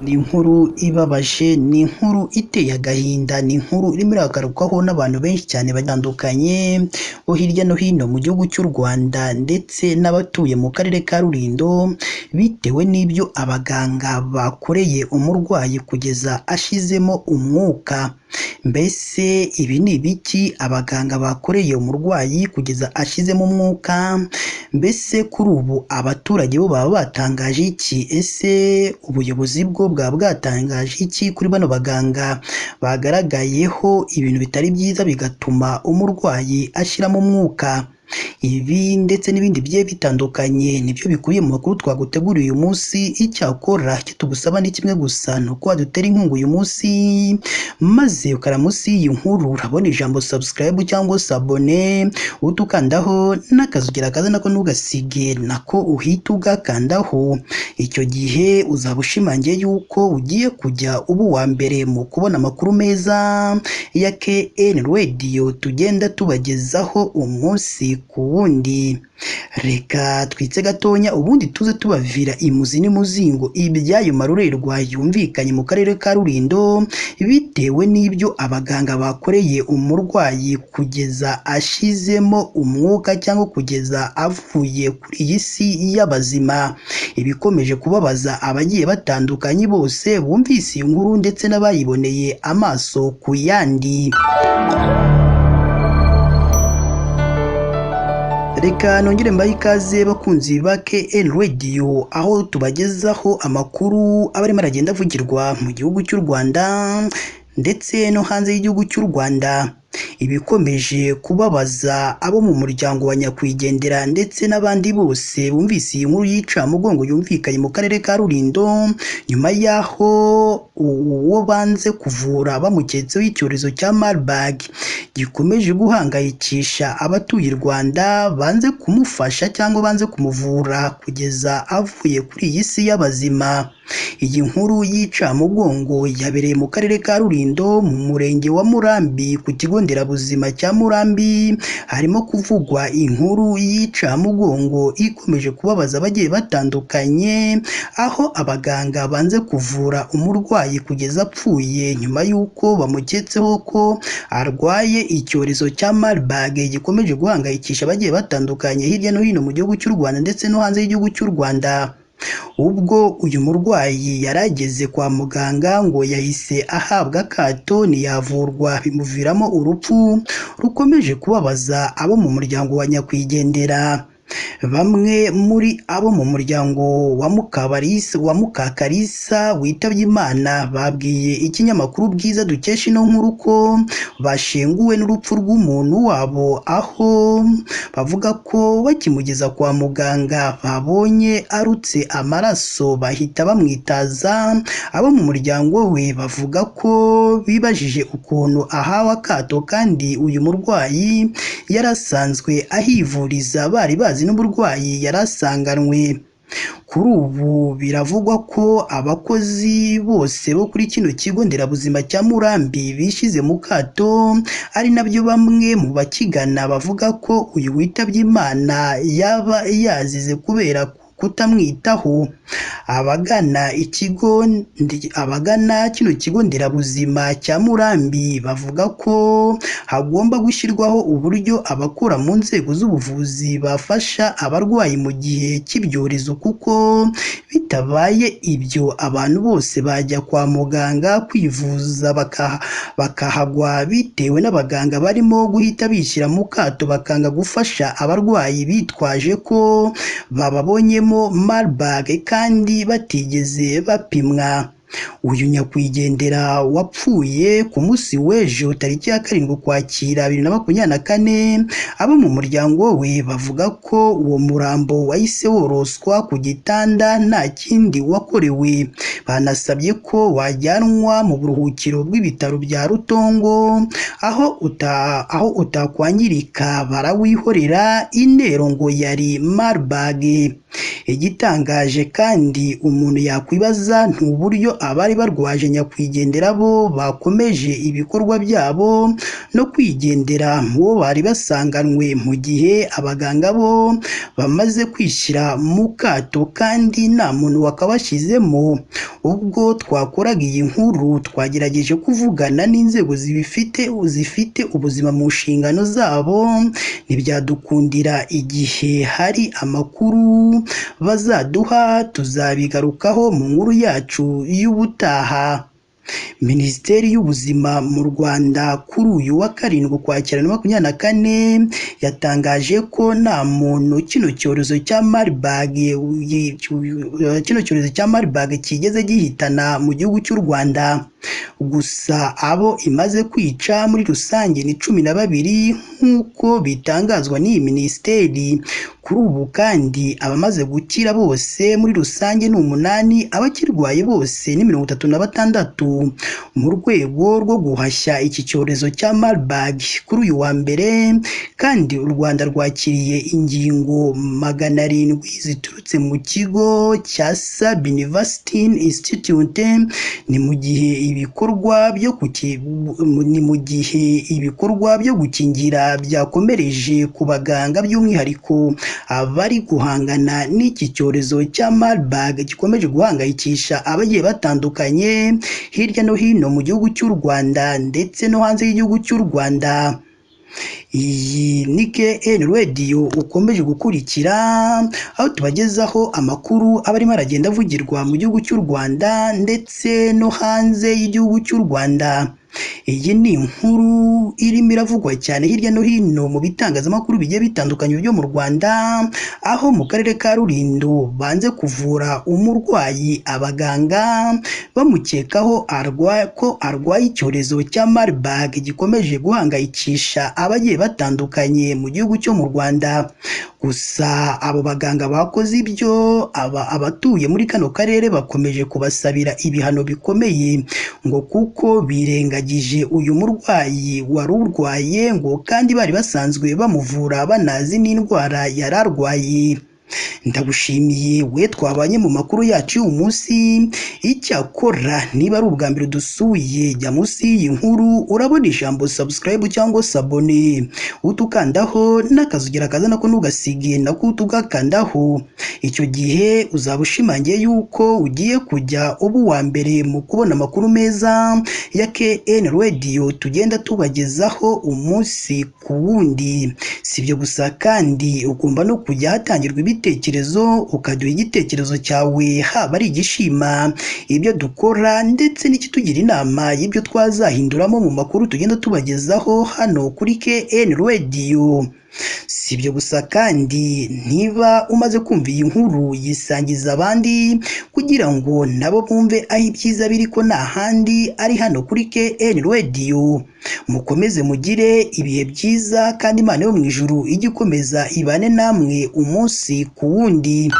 Ni inkuru ibabaje, ni inkuru iteye agahinda, ni inkuru irimo iragarukwaho n'abantu benshi cyane batandukanye bo hirya no hino mu gihugu cy'u Rwanda ndetse n'abatuye mu karere ka Rulindo, bitewe n'ibyo abaganga bakoreye umurwayi kugeza ashizemo umwuka. Mbese ibi ni ibiki abaganga bakoreye umurwayi kugeza ashizemo umwuka? Mbese kuri ubu abaturage bo baba batangaje iki? Ese ubuyobozi bwo bwaba bwatangaje iki kuri bano baganga bagaragayeho ibintu bitari byiza bigatuma umurwayi ashiramo umwuka? Ibi ndetse n'ibindi bigiye bitandukanye nibyo bikubiye mu makuru twaguteguriye uyu munsi. Icyakora icyo tugusaba ni kimwe gusa, ni uko wadutera inkunga uyu munsi maze ukara munsi y'iyi nkuru urabona ijambo subscribe cyangwa se abone, uhita ukandaho n'akazugira kaza nako ntugasige, nako uhita ugakandaho. Icyo gihe uzaba ushimangiye yuko ugiye kujya uba uwa mbere mu kubona amakuru meza ya KN Radio tugenda tubagezaho umunsi ku wundi. Reka twitse gatonya ubundi tuze tubavira imuzi n'imuzingo iby'ayo marorerwa yumvikanye mu karere ka Rulindo, bitewe n'ibyo abaganga bakoreye umurwayi kugeza ashizemo umwuka cyangwa kugeza avuye kuri iyi si y'abazima. Ibikomeje kubabaza abagiye batandukanye bose bumvise iyi nkuru ndetse n'abayiboneye amaso ku yandi. Reka nongere mbahe ikaze bakunzi ba KN Radio, aho tubagezaho amakuru aba arimo aragenda avugirwa mu gihugu cy'u Rwanda ndetse no hanze y'igihugu cy'u Rwanda. Ibikomeje kubabaza abo mu muryango wa nyakwigendera ndetse n'abandi bose bumvise iyi nkuru y'incamugongo yumvikanye mu karere ka Rulindo, nyuma y'aho uwo banze kuvura bamuketseho icyorezo cya Marburg gikomeje guhangayikisha abatuye u Rwanda, banze kumufasha cyangwa banze kumuvura kugeza avuye kuri iyi si y'abazima. Iyi nkuru y'incamugongo yabereye mu karere ka Rulindo mu murenge wa Murambi ku kigo nderabuzima cya Murambi. Harimo kuvugwa inkuru y'incamugongo ikomeje kubabaza abagiye batandukanye, aho abaganga banze kuvura umurwayi kugeza apfuye nyuma y'uko bamuketseho ko arwaye icyorezo cya Marburg gikomeje guhangayikisha abagiye batandukanye hirya no hino mu gihugu cy'u Rwanda ndetse no hanze y'igihugu cy'u Rwanda. Ubwo uyu murwayi yarageze kwa muganga ngo yahise ahabwa akato ntiyavurwa, bimuviramo urupfu rukomeje kubabaza abo mu muryango wa nyakwigendera. Bamwe muri abo mu muryango wa Mukakarisa witabye Imana babwiye ikinyamakuru Bwiza dukesha ino nkuru ko bashenguwe n'urupfu rw'umuntu wabo, aho bavuga ko bakimugeza kwa muganga babonye arutse amaraso bahita bamwitaza. Abo mu muryango we bavuga ko bibajije ukuntu ahawe akato kandi uyu murwayi yarasanzwe ahivuriza, bari bazi n'uburwayi yarasanganwe. Kuri ubu biravugwa ko abakozi bose bo kuri kino kigo nderabuzima cya Murambi bishize mu kato, ari nabyo bamwe mu bakigana bavuga ko uyu witabye Imana yaba yazize kubera kutamwitaho. Abagana kino kigo nderabuzima cya Murambi bavuga ko hagomba gushyirwaho uburyo abakora mu nzego z'ubuvuzi bafasha abarwayi mu gihe cy'ibyorezo, kuko bitabaye ibyo abantu bose bajya kwa muganga kwivuza bakahagwa, bitewe n'abaganga barimo guhita bishyira mu kato bakanga gufasha abarwayi bitwaje ko bababonyemo Marburg kandi batigeze bapimwa. Uyu nyakwigendera wapfuye ku munsi w'ejo tariki ya 7 Ukwakira 2024, abo mu muryango we bavuga ko uwo murambo wahise woroswa ku gitanda nta kindi wakorewe. Banasabye ko wajyanwa mu buruhukiro bw'ibitaro bya Rutongo, aho utakwangirika barawihorera, intero ngo yari Marburg. Igitangaje kandi umuntu yakwibaza ni uburyo abari barwaje nyakwigendera bo bakomeje ibikorwa byabo no kwigendera mu bo bari basanganywe, mu gihe abaganga bo bamaze kwishyira mu kato kandi nta muntu wakabashyizemo. Ubwo twakoraga iyi nkuru twagerageje kuvugana n'inzego zifite ubuzima mu nshingano zabo, ntibyadukundira. Igihe hari amakuru bazaduha tuzabigarukaho mu nkuru yacu y'ubutaha. Minisiteri y'Ubuzima mu Rwanda kuri uyu wa 7 Ukwakira 2024 yatangaje ko nta muntu kino cyorezo cya Marburg kigeze gihitana mu gihugu cy'u Rwanda. Gusa abo imaze kwica muri rusange ni 12 nk'uko bitangazwa n'iyi minisiteri. Kuri ubu kandi abamaze gukira bose muri rusange ni 8, abakirwaye bose ni 36. Mu rwego rwo guhashya iki cyorezo cya Marburg, kuri uyu wa mbere kandi u Rwanda rwakiriye ingingo 700 ziturutse mu kigo cya Sabin University Institute. Ni mu gihe ibikorwa byo gukingira byakomereje ku baganga, by'umwihariko abari guhangana n'iki cyorezo cya Marburg gikomeje guhangayikisha abagiye batandukanye hirya no hino mu gihugu cy'u Rwanda ndetse no hanze y'igihugu cy'u Rwanda. Iyi ni KN Radio ukomeje gukurikira, aho tubagezaho amakuru aba arimo aragenda avugirwa mu gihugu cy'u Rwanda ndetse no hanze y'igihugu cy'u Rwanda. Iyi ni inkuru irimo iravugwa cyane hirya no hino mu bitangazamakuru bigiye bitandukanye byo mu Rwanda, aho mu karere ka Rulindo banze kuvura umurwayi, abaganga bamukekaho ko arwaye icyorezo cya Marburg gikomeje guhangayikisha abagiye batandukanye mu gihugu cyo mu Rwanda. Gusa abo baganga bakoze ibyo, abatuye muri kano karere bakomeje kubasabira ibihano bikomeye ngo kuko birengagije uyu murwayi wari urwaye, ngo kandi bari basanzwe bamuvura banazi n'indwara yari arwaye. Ndagushimiye we twabanye mu makuru yacu y'uyu munsi. Icyakora niba ari ubwa mbere dusuye, jya munsi y'iyi nkuru urabona ijambo subscribe cyangwa sabone, utukandaho n'akazugera kaza nako ntugasige nako utugakandaho. Icyo gihe uzaba ushimangiye yuko ugiye kujya uba uwa mbere mu kubona amakuru meza ya KN Radio tugenda tubagezaho umunsi ku wundi. Si ibyo gusa kandi ugomba no kujya hatangirwa ibitekerezo, ukaduha igitekerezo cyawe, haba ari igishima ibyo dukora ndetse n'ikitugira inama y'ibyo twazahinduramo mu makuru tugenda tubagezaho hano kuri KN Radio. Si ibyo gusa kandi niba umaze kumva iyi nkuru yisangiza abandi kugira ngo nabo bumve aho ibyiza biri ko nta handi ari hano kuri KN Radio. Mukomeze mugire ibihe byiza kandi Imana yo mu ijuru ijye ikomeza ibane namwe umunsi ku wundi.